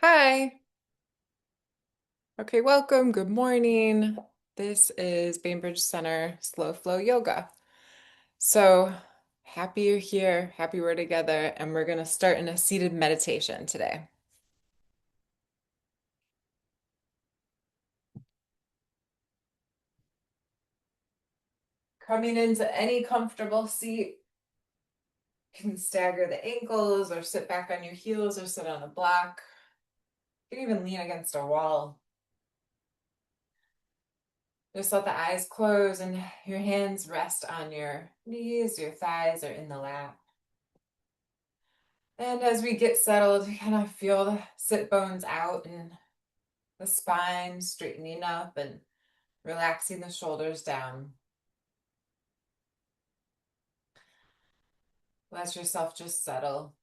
Hi. Okay, welcome. Good morning. This is Bainbridge Center Slow Flow Yoga. So happy you're here. Happy we're together. And we're going to start in a seated meditation today. Coming into any comfortable seat, you can stagger the ankles or sit back on your heels or sit on a block. You can even lean against a wall. Just let the eyes close and your hands rest on your knees, your thighs, or in the lap. And as we get settled, we kind of feel the sit bones out and the spine straightening up and relaxing the shoulders down. Let yourself just settle.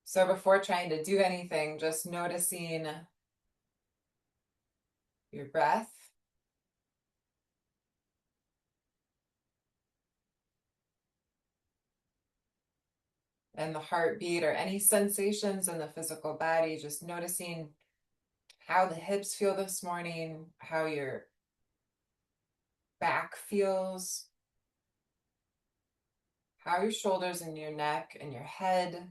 So before trying to do anything, just noticing your breath and the heartbeat or any sensations in the physical body, just noticing how the hips feel this morning, how your back feels, how your shoulders and your neck and your head,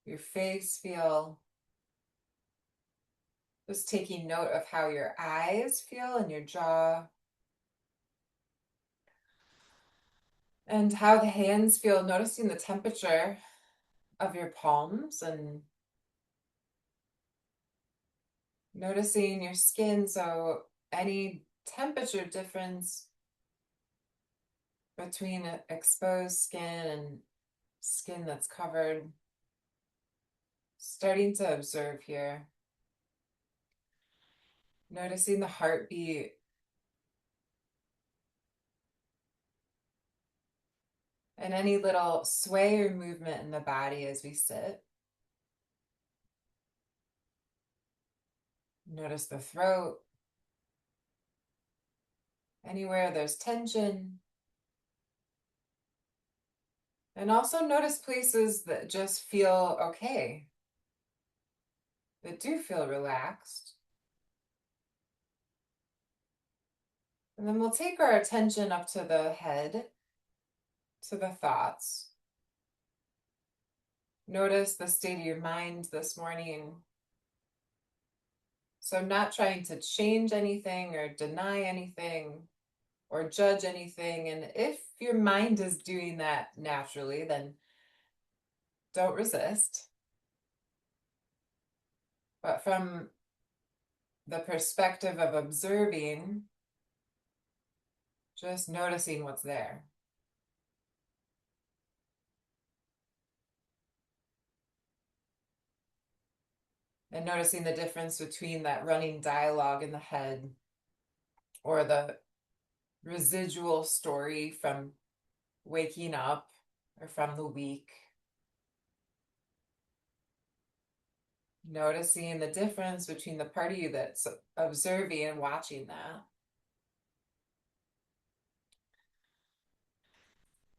your face feel. Just taking note of how your eyes feel and your jaw, and how the hands feel, noticing the temperature of your palms and noticing your skin. So, any temperature difference between exposed skin and skin that's covered, starting to observe here. Noticing the heartbeat and any little sway or movement in the body as we sit. Notice the throat, anywhere there's tension. And also notice places that just feel okay, that do feel relaxed. And then we'll take our attention up to the head, to the thoughts. Notice the state of your mind this morning. So I'm not trying to change anything or deny anything or judge anything. And if your mind is doing that naturally, then don't resist. But from the perspective of observing, just noticing what's there. And noticing the difference between that running dialogue in the head or the residual story from waking up or from the week. Noticing the difference between the part of you that's observing and watching that.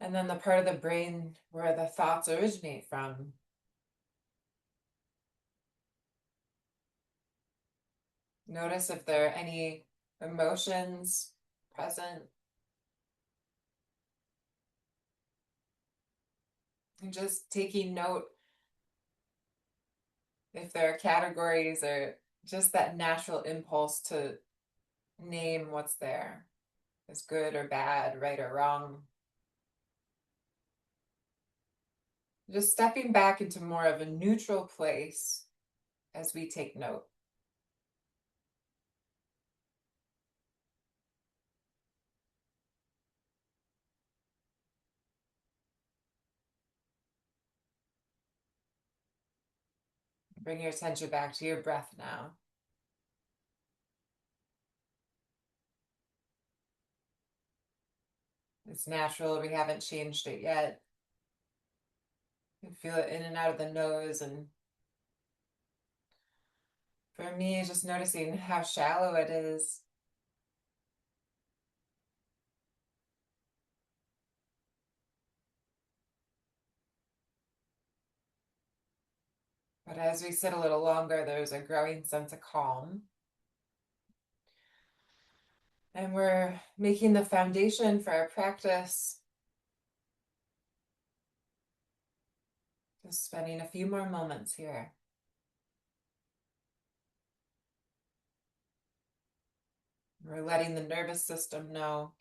And then the part of the brain where the thoughts originate from. Notice if there are any emotions present. And just taking note if there are categories or just that natural impulse to name what's there as good or bad, right or wrong. Just stepping back into more of a neutral place as we take note. Bring your attention back to your breath now. It's natural, we haven't changed it yet. You can feel it in and out of the nose, and For me, just noticing how shallow it is. But as we sit a little longer, there's a growing sense of calm. And we're making the foundation for our practice. Just spending a few more moments here. We're letting the nervous system know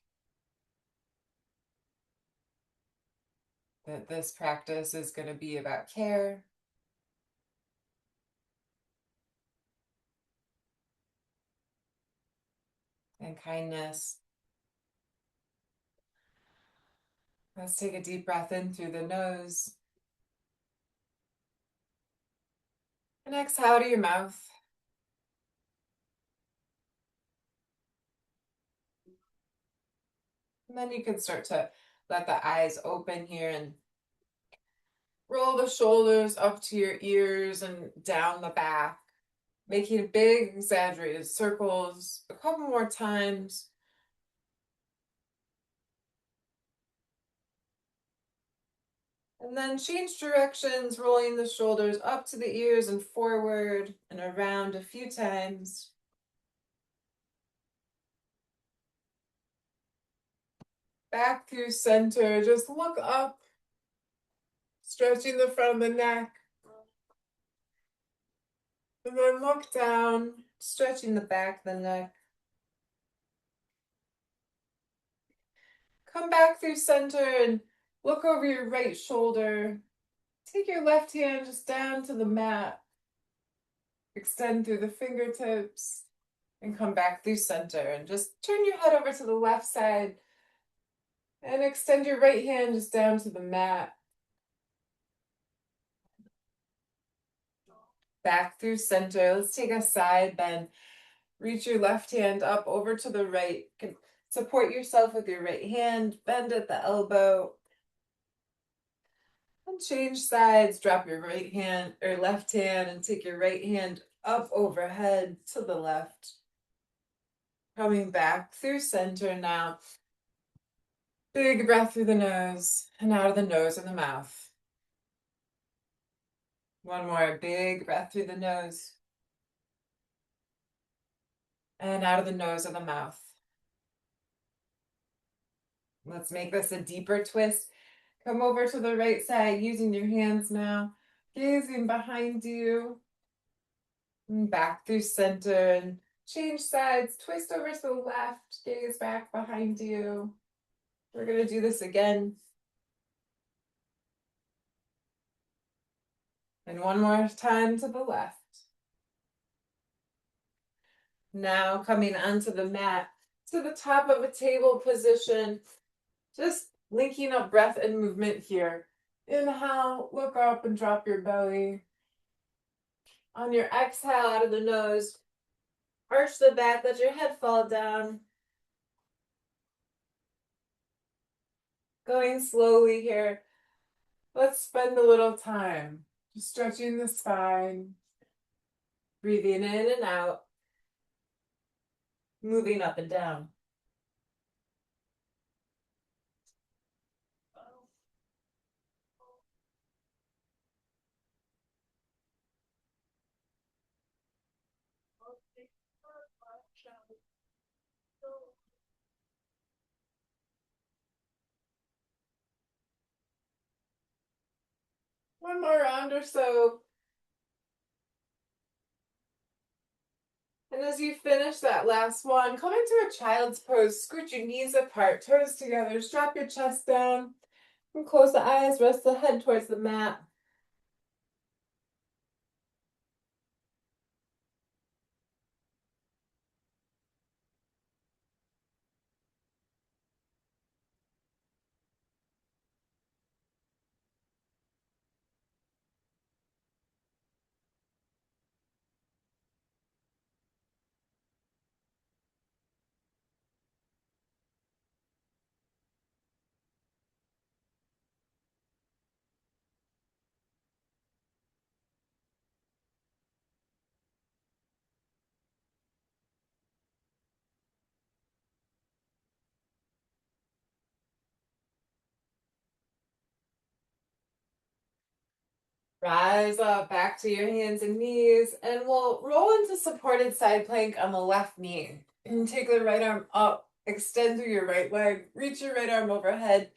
that this practice is going to be about care and kindness. Let's take a deep breath in through the nose and exhale to your mouth. And then you can start to let the eyes open here and roll the shoulders up to your ears and down the back, making big exaggerated circles a couple more times. And then change directions, rolling the shoulders up to the ears and forward and around a few times. Back through center, just look up, stretching the front of the neck. And then look down, stretching the back of the neck. Come back through center and look over your right shoulder. Take your left hand just down to the mat. Extend through the fingertips and come back through center. And just turn your head over to the left side and extend your right hand just down to the mat. Back through center. Let's take a side bend. Reach your left hand up over to the right. You can support yourself with your right hand. Bend at the elbow. And change sides. Drop your right hand or left hand and take your right hand up overhead to the left. Coming back through center now. Big breath through the nose and out of the nose and the mouth. One more big breath through the nose and out of the nose and the mouth. Let's make this a deeper twist. Come over to the right side using your hands now, gazing behind you. And back through center and change sides, twist over to the left, gaze back behind you. We're going to do this again. And one more time to the left. Now coming onto the mat to the top of a table position, just linking up breath and movement here. Inhale, look up and drop your belly. On your exhale out of the nose, arch the back, let your head fall down. Going slowly here. Let's spend a little time just stretching the spine, breathing in and out, moving up and down. One more round or so. And as you finish that last one, come into a child's pose. Scoot your knees apart, toes together, just drop your chest down, and close the eyes, rest the head towards the mat. Rise up back to your hands and knees, and we'll roll into supported side plank on the left knee. And take the right arm up, extend through your right leg, reach your right arm overhead,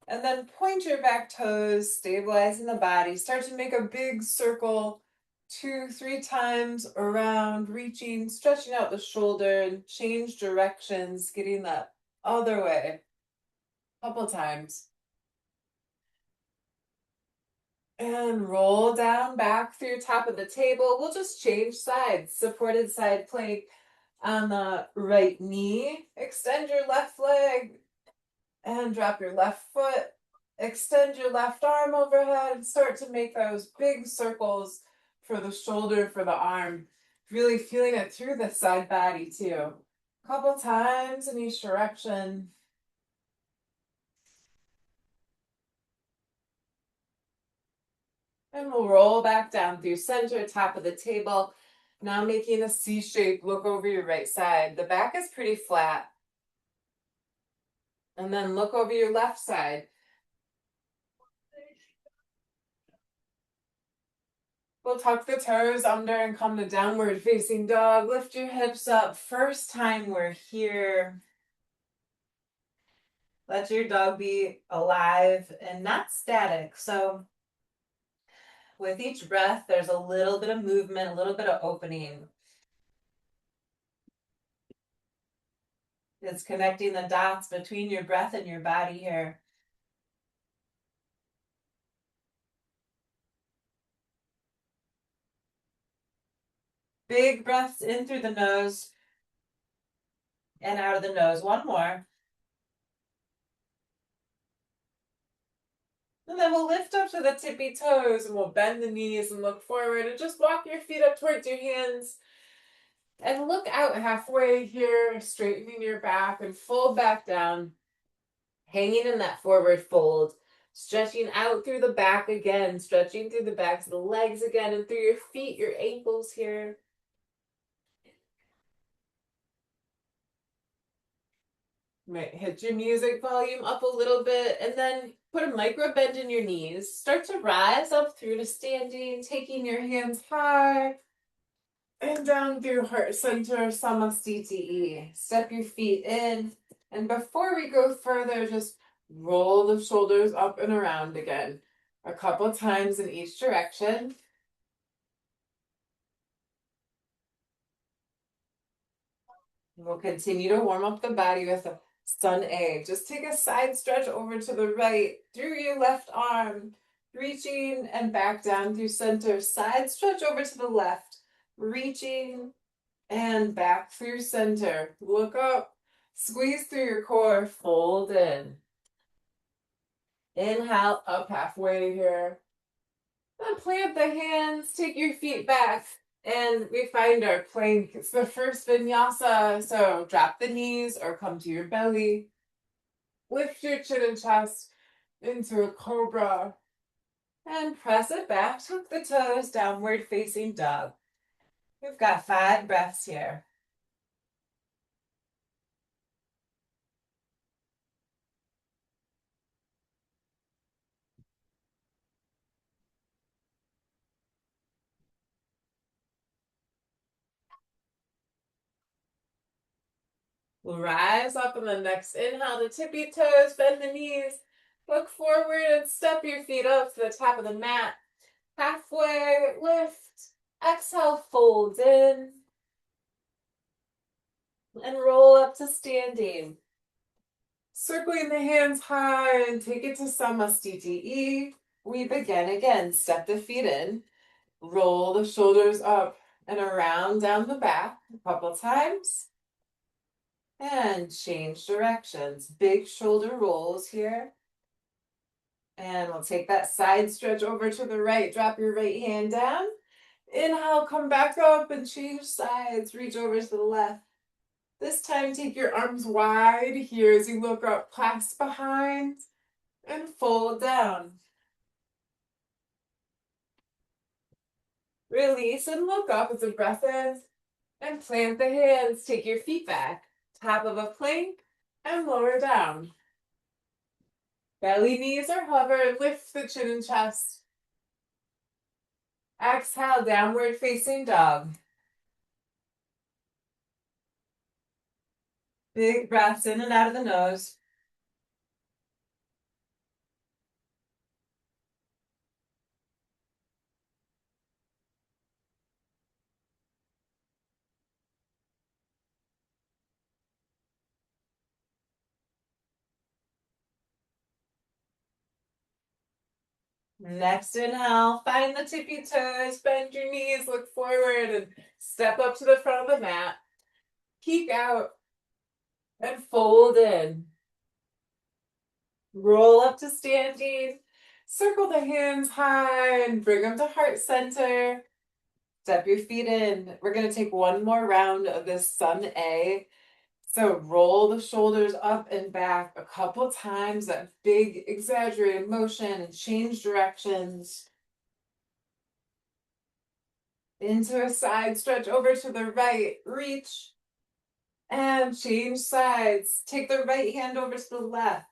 and then point your back toes, stabilizing the body. Start to make a big circle 2, 3 times around, reaching, stretching out the shoulder, and change directions, getting that other way. Couple times. And roll down back through top of the table. We'll just change sides. Supported side plank on the right knee. Extend your left leg and drop your left foot. Extend your left arm overhead. Start to make those big circles for the shoulder, for the arm. Really feeling it through the side body too. Couple times in each direction. And we'll roll back down through center, top of the table. Now making a C shape, look over your right side. The back is pretty flat. And then look over your left side. We'll tuck the toes under and come to downward facing dog. Lift your hips up. First time we're here. Let your dog be alive and not static. So with each breath, there's a little bit of movement, a little bit of opening. It's connecting the dots between your breath and your body here. Big breaths in through the nose and out of the nose. One more. And then we'll lift up to the tippy toes and we'll bend the knees and look forward and just walk your feet up towards your hands. And look out halfway here, straightening your back and fold back down, hanging in that forward fold, stretching out through the back again, stretching through the backs of the legs again and through your feet, your ankles here. Might hit your music volume up a little bit and then put a micro bend in your knees. Start to rise up through to standing, taking your hands high and down through heart center, Samastiti. Step your feet in. And before we go further, just roll the shoulders up and around again. A couple times in each direction. We'll continue to warm up the body with a sun A. Just take a side stretch over to the right, through your left arm, reaching and back down through center. Side stretch over to the left, reaching and back through center. Look up, squeeze through your core, fold in. Inhale, up halfway here. Then plant the hands, take your feet back, and we find our plank. It's the first vinyasa, so drop the knees or come to your belly. Lift your chin and chest into a cobra. And press it back, tuck the toes, downward facing dog. We've got 5 breaths here. We'll rise up on the next inhale to tippy toes, bend the knees, look forward and step your feet up to the top of the mat. Halfway, lift, exhale, fold in, and roll up to standing. Circling the hands high and take it to Samastiti. We begin again. Step the feet in, roll the shoulders up and around down the back a couple times. And change directions. Big shoulder rolls here. And we'll take that side stretch over to the right. Drop your right hand down. Inhale, come back up and change sides. Reach over to the left. This time, take your arms wide here as you look up, clasp behind, and fold down. Release and look up as the breath in. And plant the hands. Take your feet back. Top of a plank and lower down. Belly, knees, or hover. Lift the chin and chest. Exhale, downward facing dog. Big breaths in and out of the nose. Next inhale, find the tippy toes, bend your knees, look forward, and step up to the front of the mat. Peek out and fold in. Roll up to standing. Circle the hands high and bring them to heart center. Step your feet in. We're going to take one more round of this sun A. So roll the shoulders up and back a couple times, that big exaggerated motion, and change directions. Into a side stretch over to the right, reach, and change sides. Take the right hand over to the left.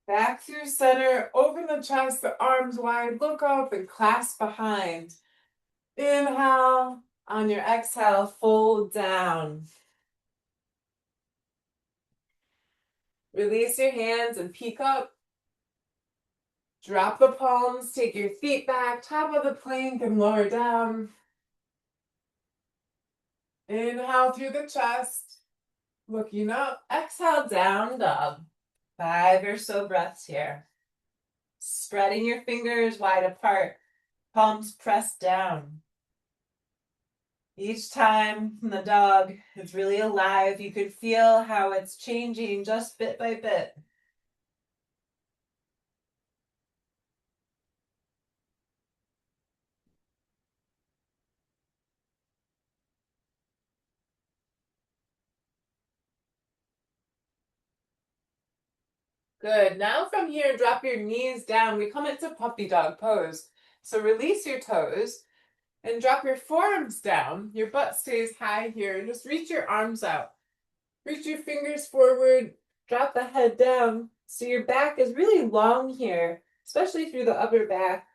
Back through center, open the chest, the arms wide, look up and clasp behind. Inhale, on your exhale, fold down. Release your hands and peek up. Drop the palms, take your feet back, top of the plank and lower down. Inhale through the chest, looking up. Exhale, down dog. 5 or so breaths here. Spreading your fingers wide apart, palms pressed down. Each time the dog is really alive, you can feel how it's changing just bit by bit. Good. Now from here, drop your knees down. We come into puppy dog pose. So release your toes and drop your forearms down. Your butt stays high here. And just reach your arms out. Reach your fingers forward. Drop the head down. So your back is really long here, especially through the upper back.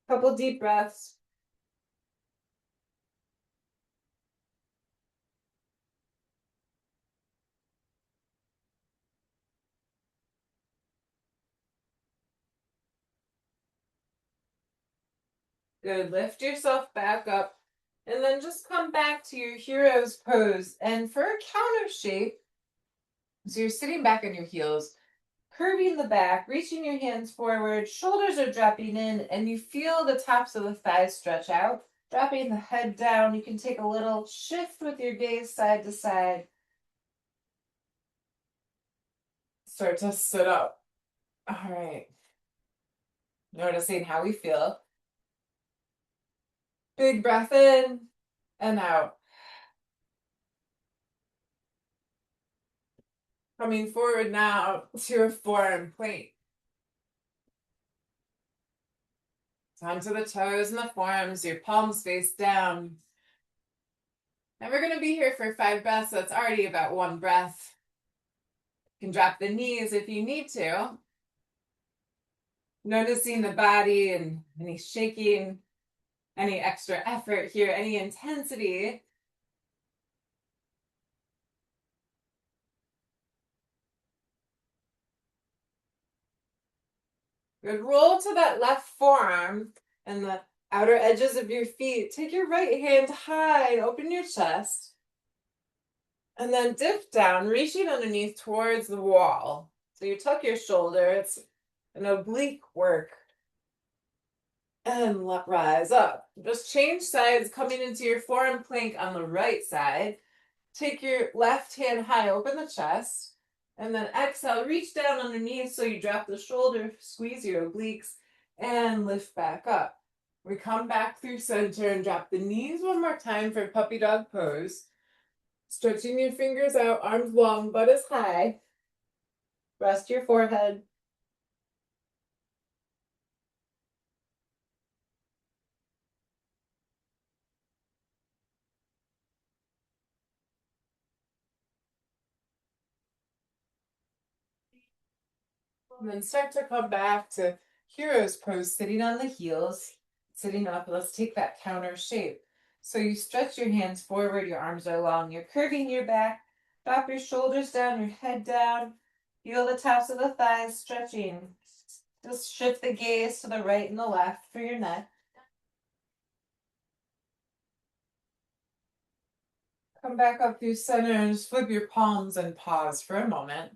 Couple deep breaths. Good. Lift yourself back up. And then just come back to your hero's pose. And for a counter shape, so you're sitting back on your heels, curving the back, reaching your hands forward, shoulders are dropping in, and you feel the tops of the thighs stretch out. Dropping the head down, you can take a little shift with your gaze side to side. Start to sit up. All right. Noticing how we feel. Big breath in and out. Coming forward now to a forearm plank. Onto the toes and the forearms, your palms face down. And we're going to be here for 5 breaths, so it's already about 1 breath. You can drop the knees if you need to. Noticing the body and any shaking, any extra effort here, any intensity. Good. Roll to that left forearm and the outer edges of your feet. Take your right hand high, open your chest. And then dip down, reaching underneath towards the wall. So you tuck your shoulder. It's an oblique work. And rise up. Just change sides, coming into your forearm plank on the right side. Take your left hand high, open the chest. And then exhale, reach down underneath so you drop the shoulder, squeeze your obliques, and lift back up. We come back through center and drop the knees one more time for puppy dog pose. Stretching your fingers out, arms long, butt is high. Rest your forehead. And then start to come back to Hero's pose, sitting on the heels, sitting up. Let's take that counter shape. So you stretch your hands forward, your arms are long, you're curving your back, drop your shoulders down, your head down, feel the tops of the thighs stretching. Just shift the gaze to the right and the left for your neck. Come back up through center and just flip your palms and pause for a moment.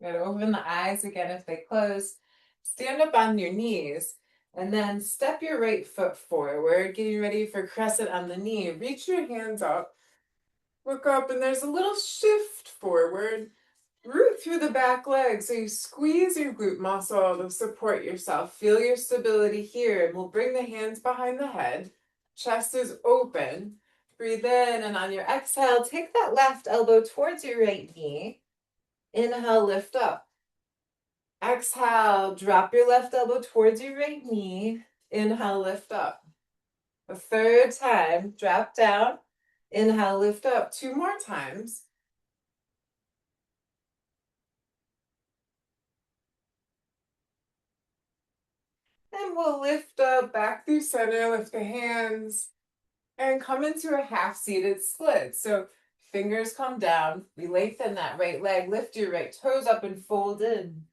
Good. Open the eyes again if they close. Stand up on your knees and then step your right foot forward, getting ready for crescent on the knee. Reach your hands up, look up, and there's a little shift forward. Root through the back leg. So you squeeze your glute muscle to support yourself. Feel your stability here. And we'll bring the hands behind the head. Chest is open. Breathe in, and on your exhale, take that left elbow towards your right knee. Inhale, lift up. Exhale, drop your left elbow towards your right knee. Inhale, lift up. The third time, drop down. Inhale, lift up. Two more times. And we'll lift up back through center, lift the hands, and come into a half-seated split. So fingers come down. We lengthen that right leg, lift your right toes up and fold in.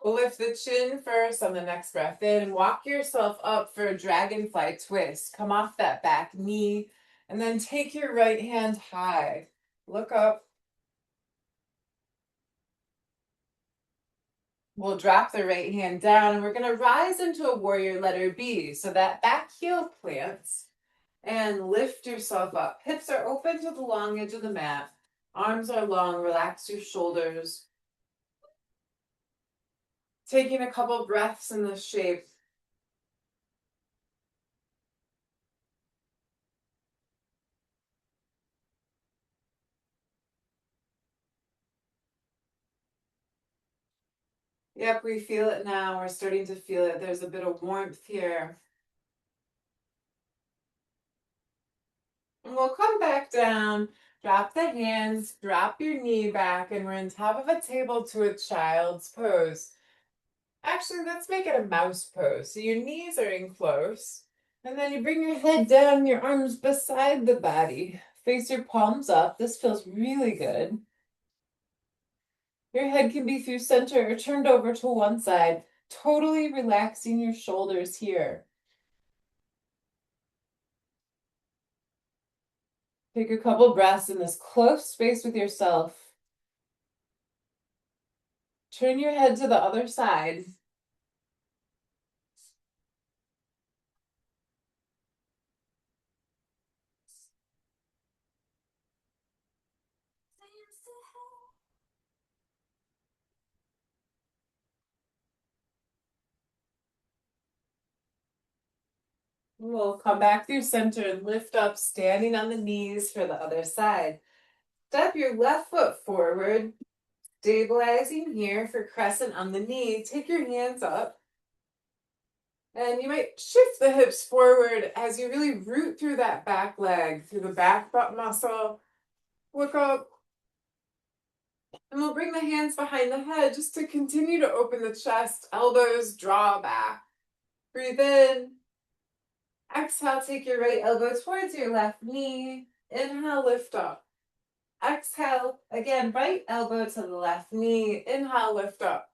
We'll lift the chin first on the next breath in. Walk yourself up for a dragonfly twist. Come off that back knee and then take your right hand high. Look up. We'll drop the right hand down and we're going to rise into a warrior letter B. So that back heel plants and lift yourself up. Hips are open to the long edge of the mat. Arms are long. Relax your shoulders. Taking a couple breaths in this shape. Yep, we feel it now. We're starting to feel it. There's a bit of warmth here. And we'll come back down, drop the hands, drop your knee back, and we're in top of a table to a child's pose. Actually, let's make it a mouse pose. So your knees are in close, and then you bring your head down, your arms beside the body. Face your palms up. This feels really good. Your head can be through center or turned over to one side, totally relaxing your shoulders here. Take a couple breaths in this close space with yourself. Turn your head to the other side. We'll come back through center and lift up, standing on the knees for the other side. Step your left foot forward, stabilizing here for crescent on the knee. Take your hands up. And you might shift the hips forward as you really root through that back leg, through the back butt muscle. Look up. And we'll bring the hands behind the head just to continue to open the chest. Elbows draw back. Breathe in. Exhale, take your right elbow towards your left knee. Inhale, lift up. Exhale, again, right elbow to the left knee. Inhale, lift up.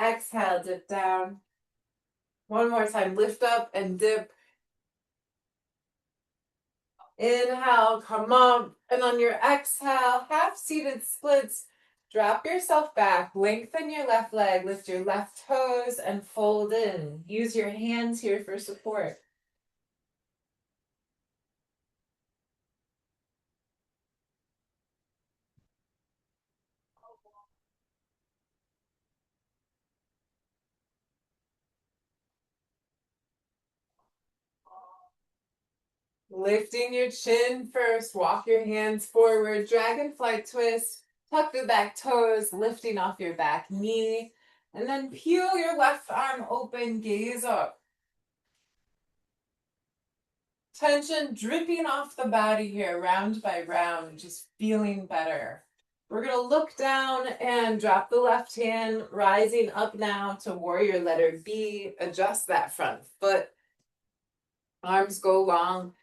Exhale, dip down. One more time, lift up and dip. Inhale, come up. And on your exhale, half-seated splits. Drop yourself back, lengthen your left leg, lift your left toes, and fold in. Use your hands here for support. Lifting your chin first, walk your hands forward, dragonfly twist, tuck the back toes, lifting off your back knee, and then peel your left arm open, gaze up. Tension dripping off the body here, round by round, just feeling better. We're going to look down and drop the left hand, rising up now to warrior letter B. Adjust that front foot. Arms go long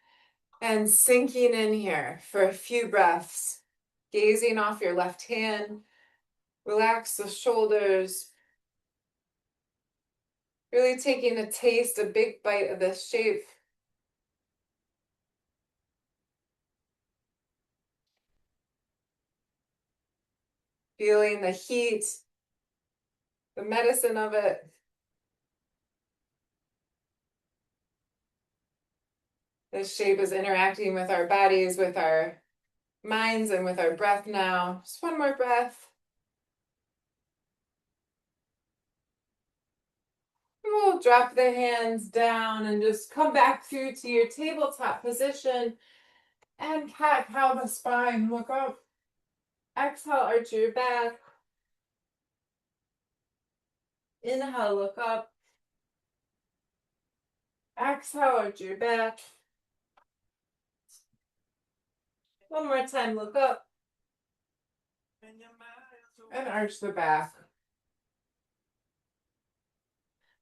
and sinking in here for a few breaths. Gazing off your left hand. Relax the shoulders. Really taking a taste, a big bite of this shape. Feeling the heat, the medicine of it. This shape is interacting with our bodies, with our minds, and with our breath now. Just one more breath. We'll drop the hands down and just come back through to your tabletop position and cat-cow the spine. Look up. Exhale, arch your back. Inhale, look up. Exhale, arch your back. One more time, look up. And arch the back.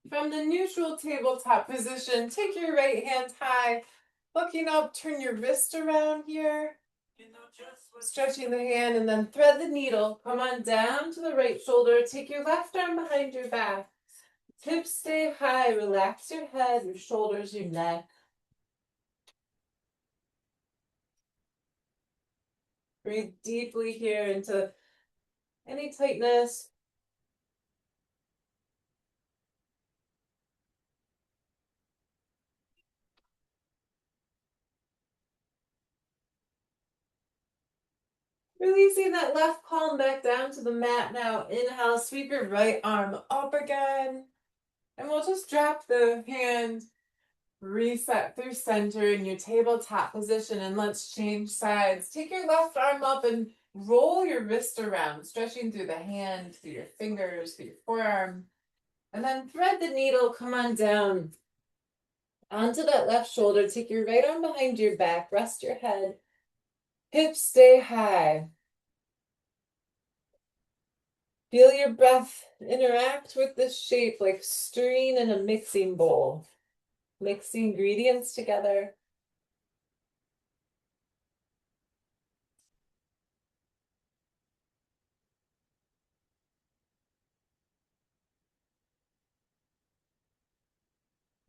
From the neutral tabletop position, take your right hand high. Looking up, turn your wrist around here. Stretching the hand and then thread the needle. Come on down to the right shoulder. Take your left arm behind your back. Hips stay high. Relax your head, your shoulders, your neck. Breathe deeply here into any tightness. Releasing that left palm back down to the mat now. Inhale, sweep your right arm up again. And we'll just drop the hand, reset through center in your tabletop position, and let's change sides. Take your left arm up and roll your wrist around, stretching through the hand, through your fingers, through your forearm. And then thread the needle, come on down onto that left shoulder. Take your right arm behind your back, rest your head. Hips stay high. Feel your breath interact with this shape like stirring in a mixing bowl. Mix the ingredients together.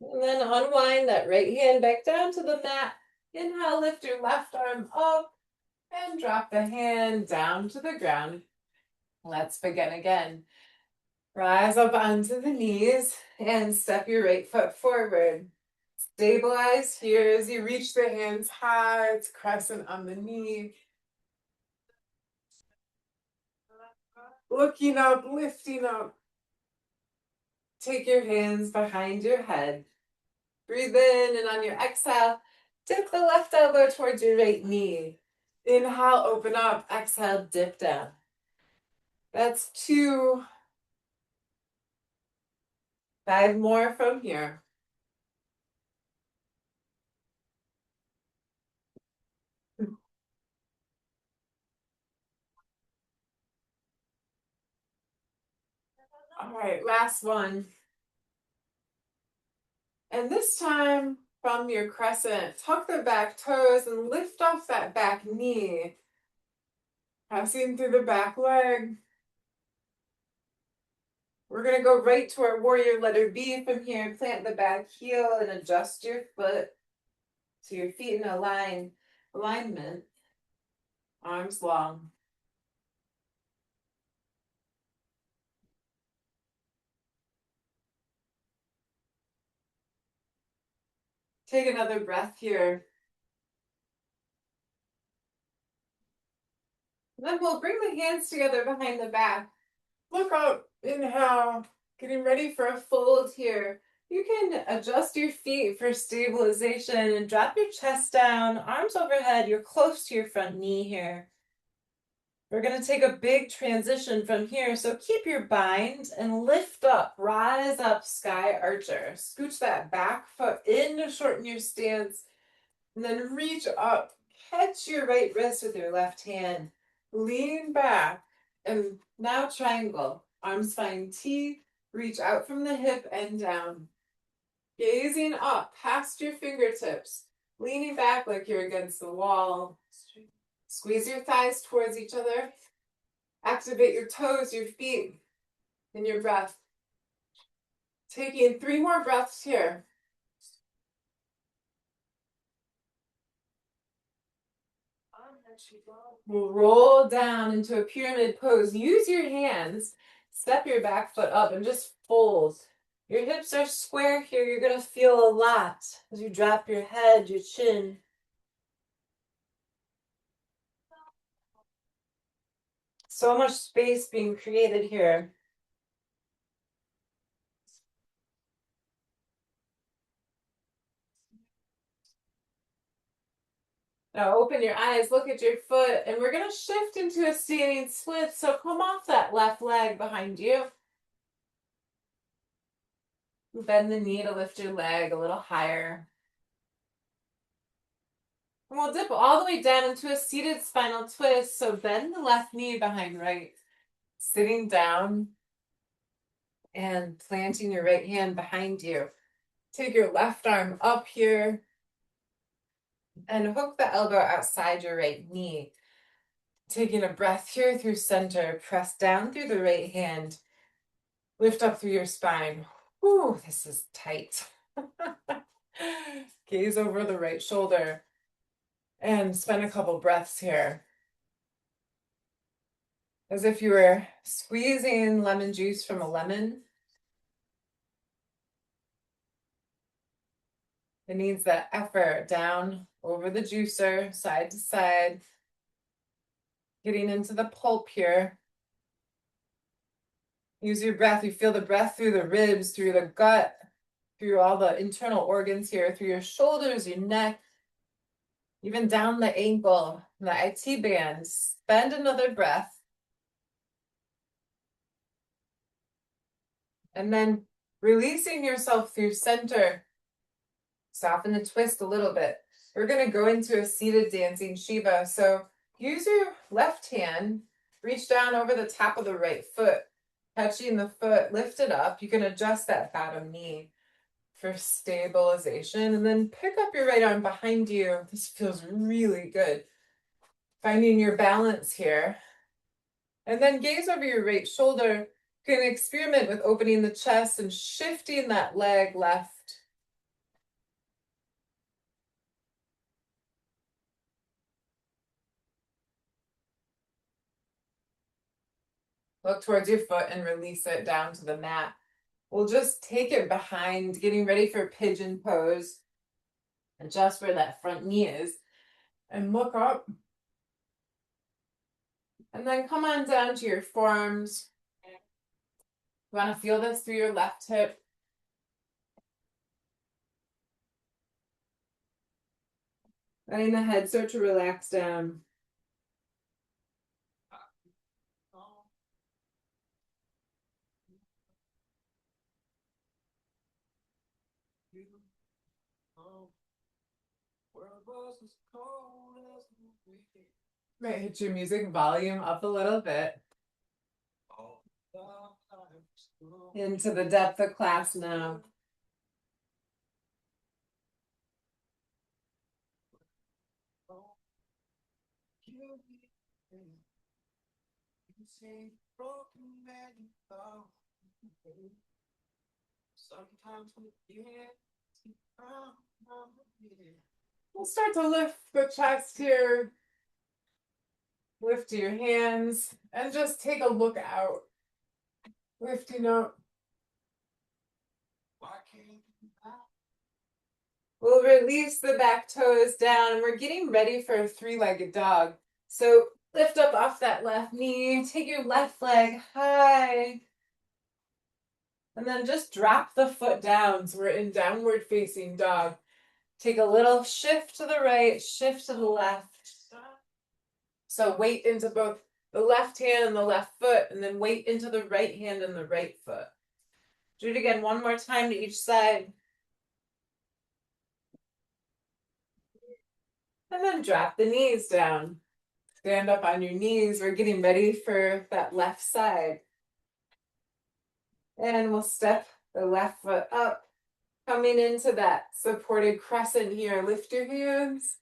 And then unwind that right hand back down to the mat. Inhale, lift your left arm up and drop the hand down to the ground. Let's begin again. Rise up onto the knees and step your right foot forward. Stabilize here as you reach the hands high. It's crescent on the knee. Looking up, lifting up. Take your hands behind your head. Breathe in, and on your exhale, dip the left elbow towards your right knee. Inhale, open up. Exhale, dip down. That's 2. 5 more from here. All right, last one. And this time, from your crescent, tuck the back toes and lift off that back knee. Passing through the back leg. We're going to go right to our warrior letter B from here. Plant the back heel and adjust your foot so your feet in alignment. Arms long. Take another breath here. And then we'll bring the hands together behind the back. Look up, inhale, getting ready for a fold here. You can adjust your feet for stabilization and drop your chest down, arms overhead. You're close to your front knee here. We're going to take a big transition from here. So keep your bind and lift up, rise up, sky archer. Scooch that back foot in to shorten your stance. And then reach up, catch your right wrist with your left hand. Lean back. And now triangle. Arms find T. Reach out from the hip and down. Gazing up past your fingertips. Leaning back like you're against the wall. Squeeze your thighs towards each other. Activate your toes, your feet, and your breath. Taking 3 more breaths here. We'll roll down into a pyramid pose. Use your hands. Step your back foot up and just fold. Your hips are square here. You're going to feel a lot as you drop your head, your chin. So much space being created here. Now open your eyes, look at your foot, and we're going to shift into a standing split. So come off that left leg behind you. Bend the knee to lift your leg a little higher. And we'll dip all the way down into a seated spinal twist. So bend the left knee behind right. Sitting down and planting your right hand behind you. Take your left arm up here and hook the elbow outside your right knee. Taking a breath here through center. Press down through the right hand. Lift up through your spine. Whew, this is tight. Gaze over the right shoulder and spend a couple breaths here. As if you were squeezing lemon juice from a lemon. It needs that effort down over the juicer, side to side. Getting into the pulp here. Use your breath. You feel the breath through the ribs, through the gut, through all the internal organs here, through your shoulders, your neck, even down the ankle, the IT band. Spend another breath. And then releasing yourself through center. Soften the twist a little bit. We're going to go into a seated dancing Shiva. So use your left hand, reach down over the top of the right foot, touching the foot, lift it up. You can adjust that bottom knee for stabilization, and then pick up your right arm behind you. This feels really good. Finding your balance here. And then gaze over your right shoulder. You can experiment with opening the chest and shifting that leg left. Look towards your foot and release it down to the mat. We'll just take it behind, getting ready for pigeon pose. Adjust where that front knee is. And look up. And then come on down to your forearms. You want to feel this through your left hip. Letting the head start to relax down. Might hit your music volume up a little bit. Into the depth of class now. We'll start to lift the chest here. Lift your hands and just take a look out. Lifting up. We'll release the back toes down, and we're getting ready for a 3-legged dog. So lift up off that left knee, take your left leg high. And then just drop the foot down. So we're in downward facing dog. Take a little shift to the right, shift to the left. So weight into both the left hand and the left foot, and then weight into the right hand and the right foot. Do it again one more time to each side. And then drop the knees down. Stand up on your knees. We're getting ready for that left side. And we'll step the left foot up, coming into that supported crescent here. Lift your hands.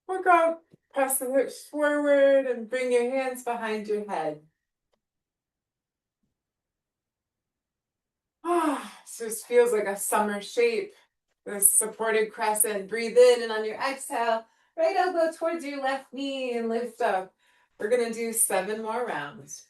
Look up, press the hips forward, and bring your hands behind your head. So this feels like a summer shape. This supported crescent. Breathe in, and on your exhale, right elbow towards your left knee and lift up. We're going to do 7 more rounds.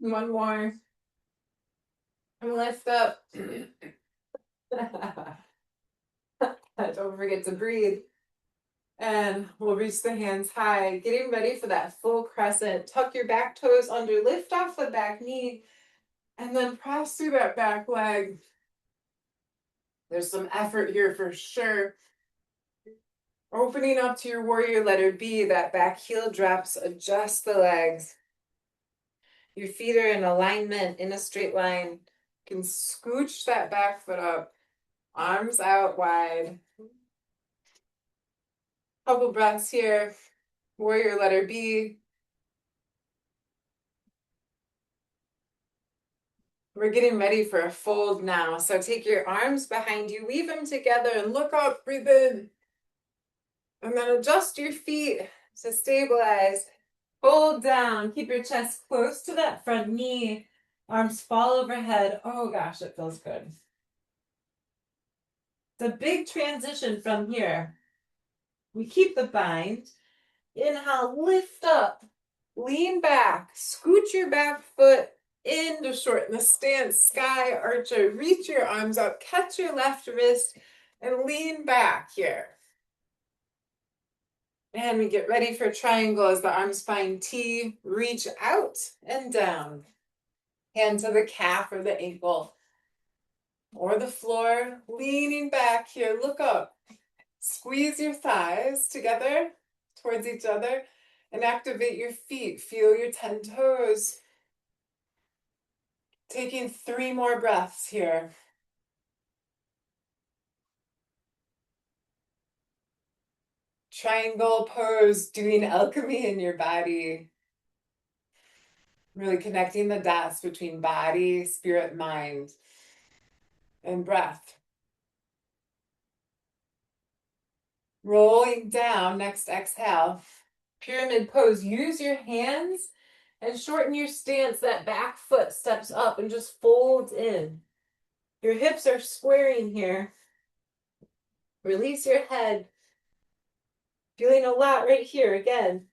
One more. And lift up. Don't forget to breathe. And we'll reach the hands high, getting ready for that full crescent. Tuck your back toes under, lift off the back knee, and then press through that back leg. There's some effort here for sure. Opening up to your warrior letter B, that back heel drops, adjust the legs. Your feet are in alignment in a straight line. You can scooch that back foot up, arms out wide. Couple breaths here. Warrior letter B. We're getting ready for a fold now. So take your arms behind you, weave them together, and look up, breathe in. And then adjust your feet to stabilize. Fold down. Keep your chest close to that front knee. Arms fall overhead. Oh gosh, it feels good. It's a big transition from here. We keep the bind. Inhale, lift up. Lean back. Scoot your back foot in to shorten the stance. Sky archer. Reach your arms up. Catch your left wrist and lean back here. And we get ready for triangle as the arms find T. Reach out and down. Hand to the calf or the ankle or the floor. Leaning back here. Look up. Squeeze your thighs together towards each other and activate your feet. Feel your 10 toes. Taking 3 more breaths here. Triangle pose, doing alchemy in your body. Really connecting the dots between body, spirit, mind, and breath. Rolling down, next exhale. Pyramid pose, use your hands and shorten your stance. That back foot steps up and just folds in. Your hips are squaring here. Release your head. Feeling a lot right here again.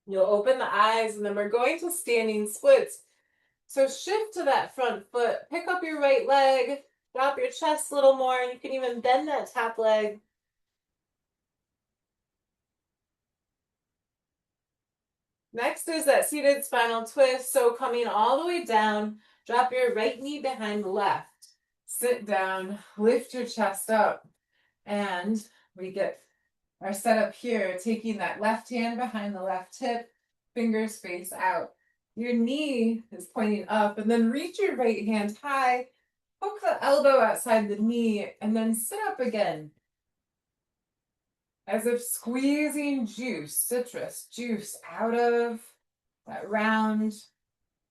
You'll open the eyes and then we're going to standing splits. So shift to that front foot. Pick up your right leg. Drop your chest a little more. You can even bend that top leg. Next is that seated spinal twist. So coming all the way down, drop your right knee behind the left. Sit down, lift your chest up, and we get our setup here, taking that left hand behind the left hip, fingers face out. Your knee is pointing up, and then reach your right hand high, hook the elbow outside the knee, and then sit up again. As if squeezing juice, citrus juice out of that round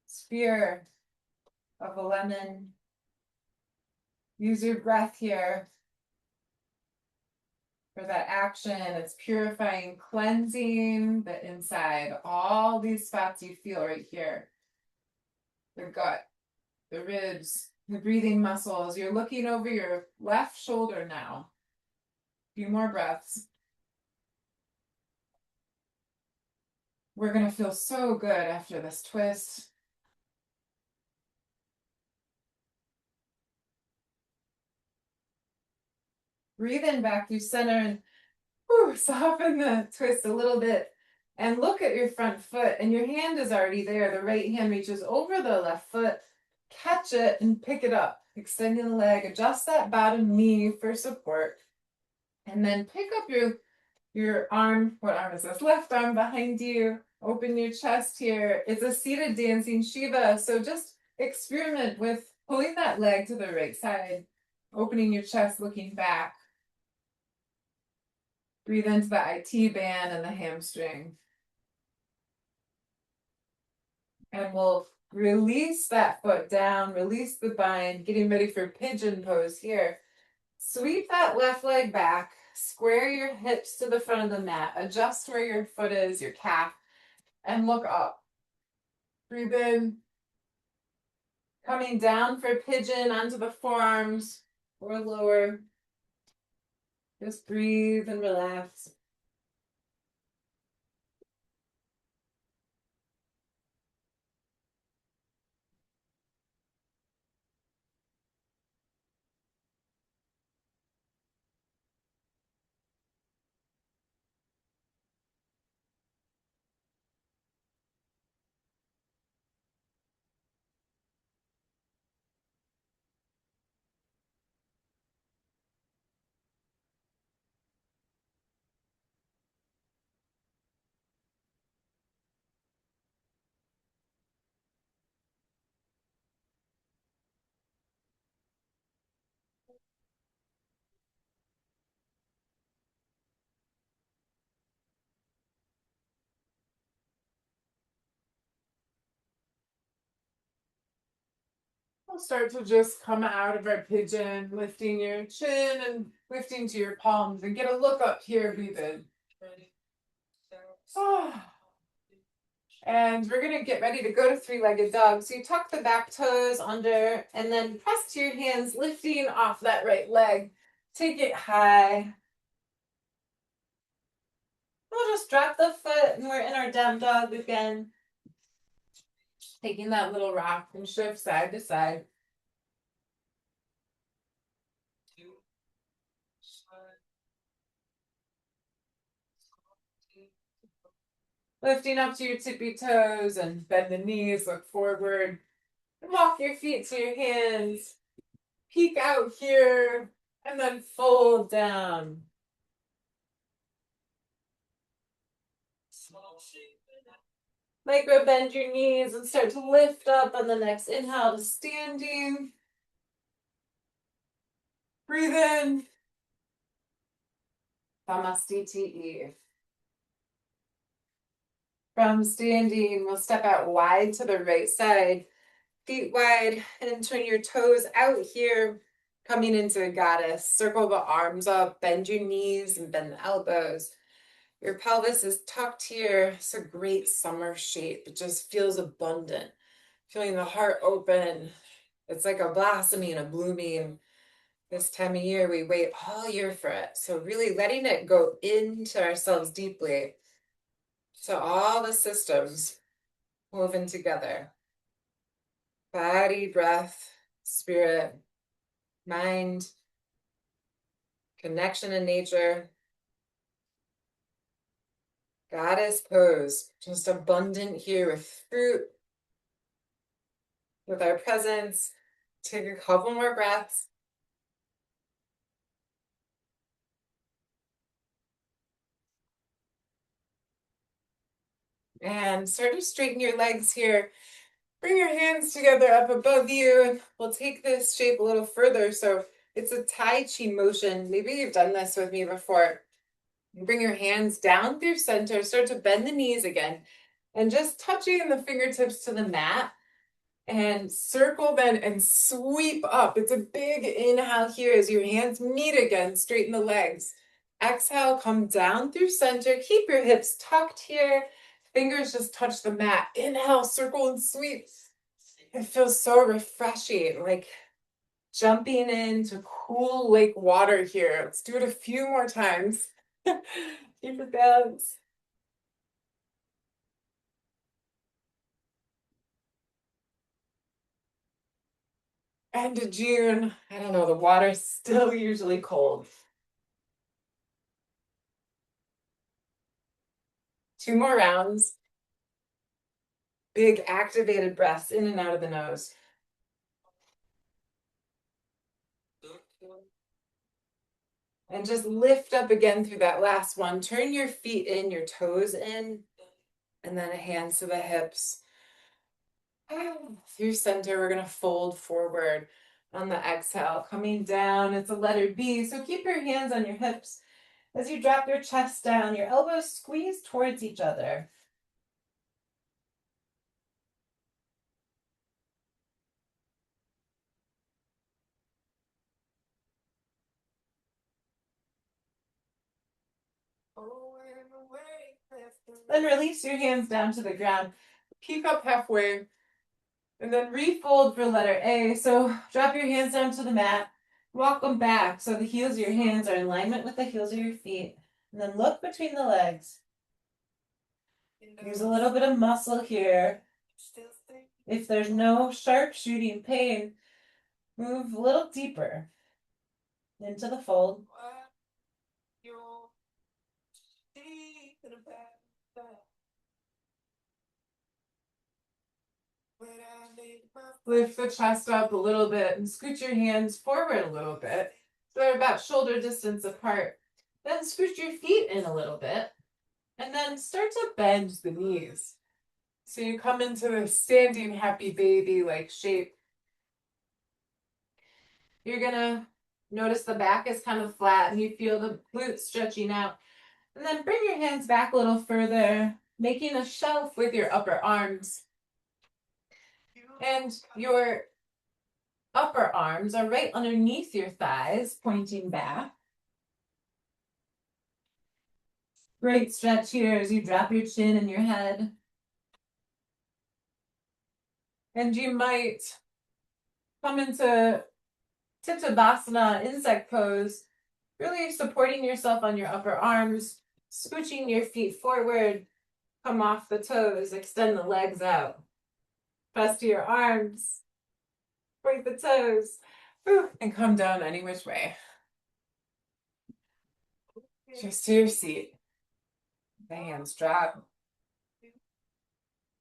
sphere of a lemon. Use your breath here for that action. It's purifying, cleansing the inside. All these spots you feel right here. The gut, the ribs, the breathing muscles. You're looking over your left shoulder now. A few more breaths. We're gonna feel so good after this twist. Breathe in back through center and soften the twist a little bit. And look at your front foot, and your hand is already there. The right hand reaches over the left foot, catch it, and pick it up. Extending the leg, adjust that bottom knee for support. And then pick up your arm. What arm is this? Left arm behind you. Open your chest here. It's a seated dancing Shiva. So just experiment with pulling that leg to the right side, opening your chest, looking back. Breathe into the IT band and the hamstring. And we'll release that foot down, release the bind, getting ready for pigeon pose here. Sweep that left leg back, square your hips to the front of the mat, adjust where your foot is, your calf, and look up. Breathe in, coming down for pigeon onto the forearms or lower. Just breathe and relax. We'll start to just come out of our pigeon, lifting your chin and lifting to your palms, and get a look up here. Breathe in. And we're gonna get ready to go to three-legged dog. So you tuck the back toes under and then press to your hands, lifting off that right leg. Take it high. We'll just drop the foot and we're in our down dog again. Taking that little rock and shift side to side. Lifting up to your tippy toes and bend the knees, look forward. Walk your feet to your hands. Peek out here and then fold down. Micro bend your knees and start to lift up on the next inhale to standing. Breathe in. Samastiti. From standing, we'll step out wide to the right side, feet wide, and turn your toes out here, coming into a goddess. Circle the arms up, bend your knees and bend the elbows. Your pelvis is tucked here. It's a great summer shape. It just feels abundant. Feeling the heart open. It's like a blossoming, a blooming. This time of year, we wait all year for it. So really letting it go into ourselves deeply. So all the systems woven together. Body, breath, spirit, mind, connection in nature. Goddess pose, just abundant here with fruit, with our presence. Take a couple more breaths. And start to straighten your legs here. Bring your hands together up above you. We'll take this shape a little further. So it's a Tai Chi motion. Maybe you've done this with me before. Bring your hands down through center. Start to bend the knees again. And just touching the fingertips to the mat. And circle then and sweep up. It's a big inhale here as your hands meet again. Straighten the legs. Exhale, come down through center. Keep your hips tucked here. Fingers just touch the mat. Inhale, circle and sweep. It feels so refreshing, like jumping into cool lake water here. Let's do it a few more times. Keep it balanced. End of June. I don't know, the water's still usually cold. 2 more rounds. Big activated breaths in and out of the nose. And just lift up again through that last one. Turn your feet in, your toes in, and then hands to the hips. Through center, we're going to fold forward on the exhale. Coming down, it's a letter B. So keep your hands on your hips. As you drop your chest down, your elbows squeeze towards each other. Then release your hands down to the ground. Peek up halfway. And then refold for letter A. So drop your hands down to the mat. Walk them back so the heels of your hands are in alignment with the heels of your feet. And then look between the legs. Use a little bit of muscle here. If there's no sharp shooting pain, move a little deeper into the fold. Lift the chest up a little bit and scoot your hands forward a little bit. So they're about shoulder distance apart. Then scoot your feet in a little bit. And then start to bend the knees. So you come into a standing happy baby like shape. You're gonna notice the back is kind of flat and you feel the glutes stretching out. And then bring your hands back a little further, making a shelf with your upper arms. And your upper arms are right underneath your thighs, pointing back. Great stretch here as you drop your chin and your head. And you might come into Savasana, insect pose, really supporting yourself on your upper arms, scooching your feet forward, come off the toes, extend the legs out. Press to your arms, point the toes, and come down any which way. Just to your seat. The hands drop.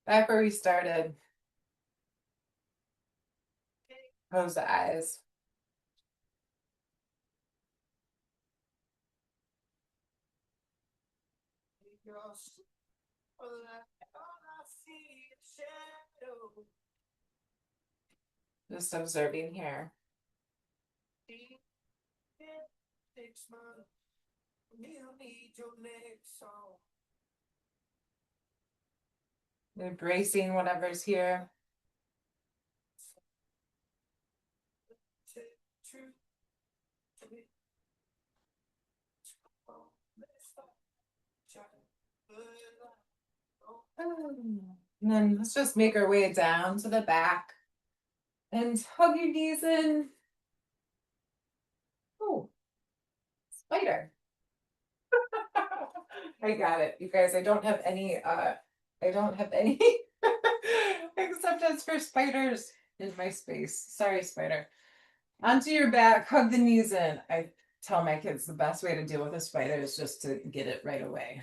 Back where we started. Close the eyes. Just observing here. Embracing whatever's here. And then let's just make our way down to the back and hug your knees in. Oh, spider. I got it. You guys, I don't have any acceptance for spiders in my space. Sorry, spider. Onto your back, hug the knees in. I tell my kids the best way to deal with a spider is just to get it right away.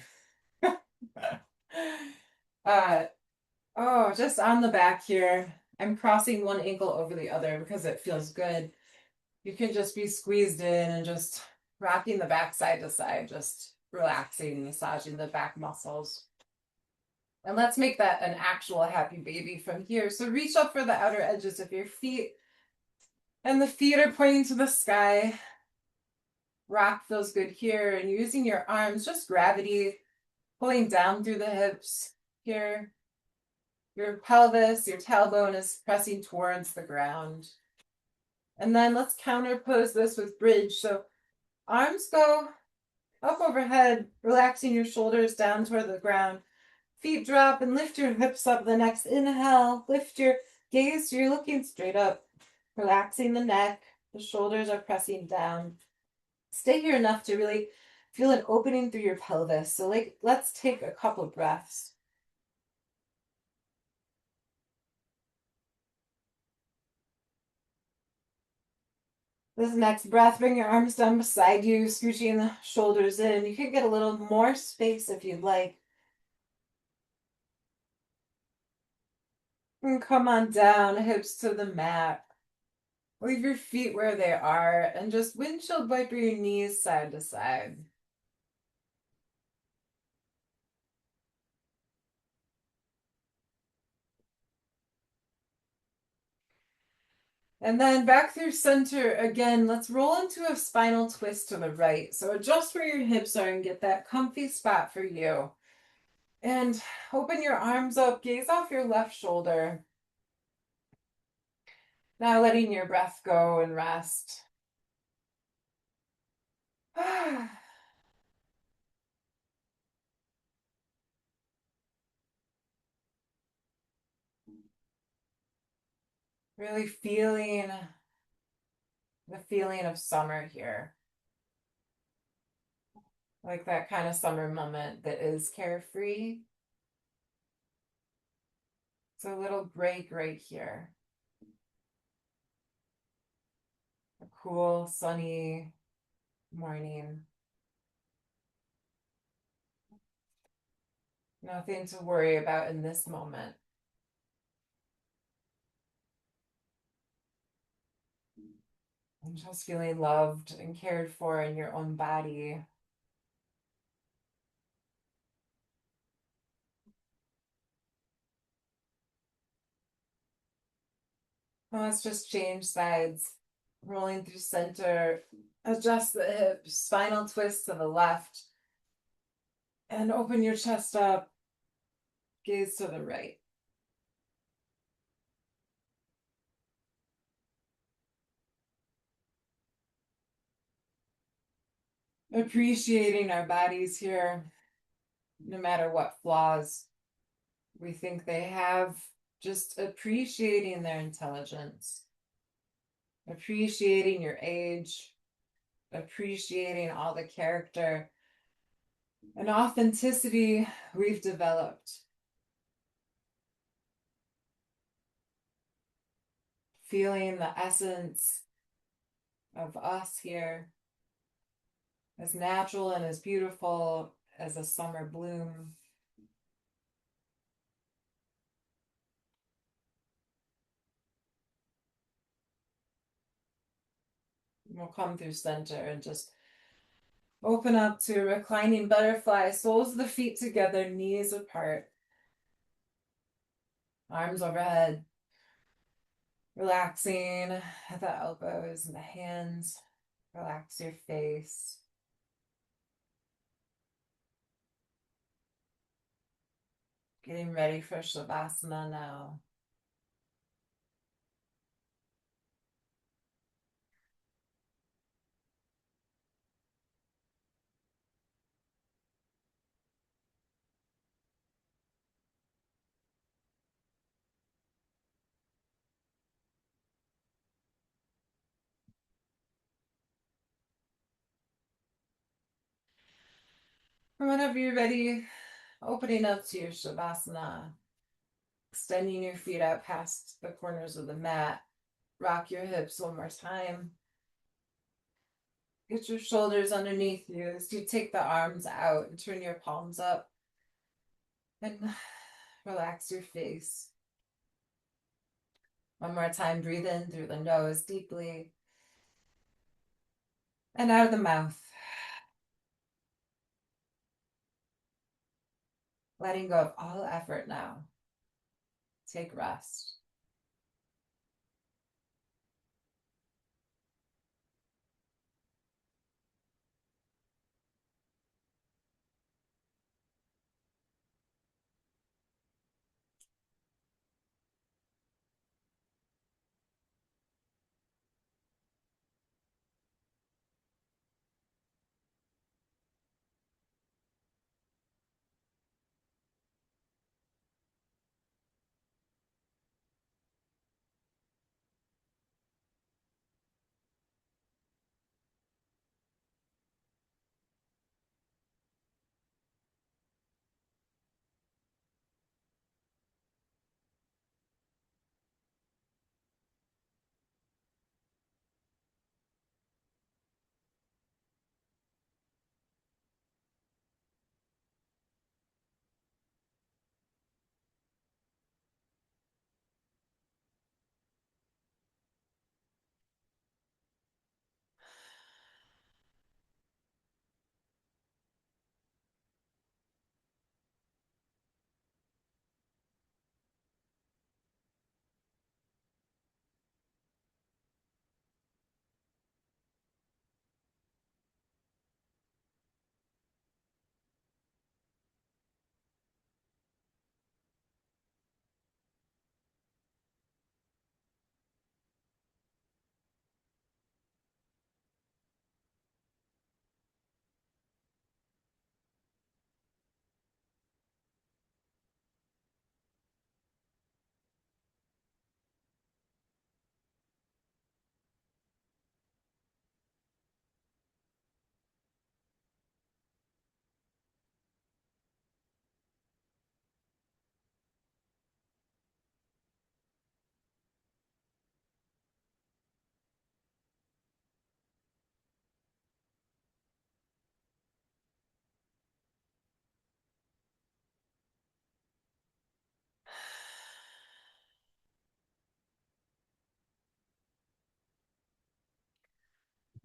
Just on the back here. I'm crossing one ankle over the other because it feels good. You can just be squeezed in and just rocking the back side to side, just relaxing, massaging the back muscles. And let's make that an actual happy baby from here. So reach up for the outer edges of your feet. And the feet are pointing to the sky. Rock feels good here. And using your arms, just gravity, pulling down through the hips here. Your pelvis, your tailbone is pressing towards the ground. And then let's counterpose this with bridge. So arms go up overhead, relaxing your shoulders down toward the ground. Feet drop and lift your hips up. The next inhale, lift your gaze so you're looking straight up, relaxing the neck. The shoulders are pressing down. Stay here enough to really feel an opening through your pelvis. So let's take a couple breaths. This next breath, bring your arms down beside you, scooching the shoulders in. You can get a little more space if you'd like. And come on down, hips to the mat. Leave your feet where they are and just windshield wiper your knees side to side. And then back through center again. Let's roll into a spinal twist to the right. So adjust where your hips are and get that comfy spot for you. And open your arms up, gaze off your left shoulder. Now letting your breath go and rest. Really feeling the feeling of summer here. Like that kind of summer moment that is carefree. It's a little break right here. A cool, sunny morning. Nothing to worry about in this moment. And just feeling loved and cared for in your own body. Well, let's just change sides. Rolling through center. Adjust the hips. Spinal twist to the left. And open your chest up. Gaze to the right. Appreciating our bodies here, no matter what flaws we think they have, just appreciating their intelligence, appreciating your age, appreciating all the character and authenticity we've developed. Feeling the essence of us here, as natural and as beautiful as a summer bloom. We'll come through center and just open up to reclining butterfly, soles of the feet together, knees apart, arms overhead, relaxing at the elbows and the hands. Relax your face. Getting ready for Savasana now. And whenever you're ready, opening up to your Savasana, extending your feet out past the corners of the mat. Rock your hips one more time. Get your shoulders underneath you as you take the arms out and turn your palms up. And relax your face. One more time, breathe in through the nose deeply and out of the mouth. Letting go of all effort now. Take rest.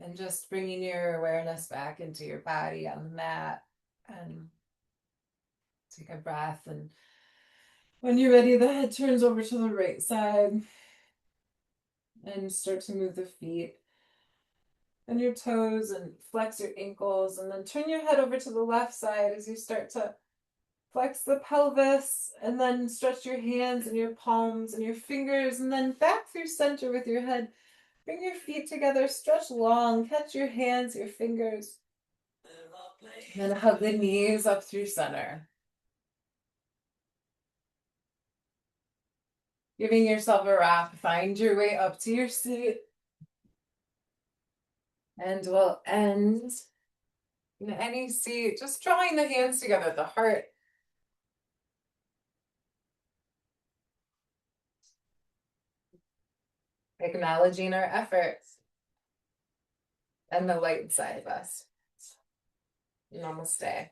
And just bringing your awareness back into your body on the mat and take a breath. And when you're ready, the head turns over to the right side and start to move the feet and your toes and flex your ankles. And then turn your head over to the left side as you start to flex the pelvis and then stretch your hands and your palms and your fingers and then back through center with your head. Bring your feet together, stretch long, catch your hands, your fingers, and then hug the knees up through center. Giving yourself a wrap, find your way up to your seat. And we'll end in any seat, just drawing the hands together, the heart. Acknowledging our efforts and the light inside of us. Namaste.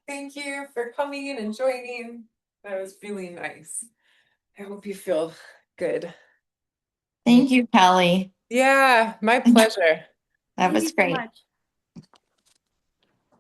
Thank you for coming and joining. That was really nice. I hope you feel good. Thank you, Kelly. Yeah, my pleasure. That was great.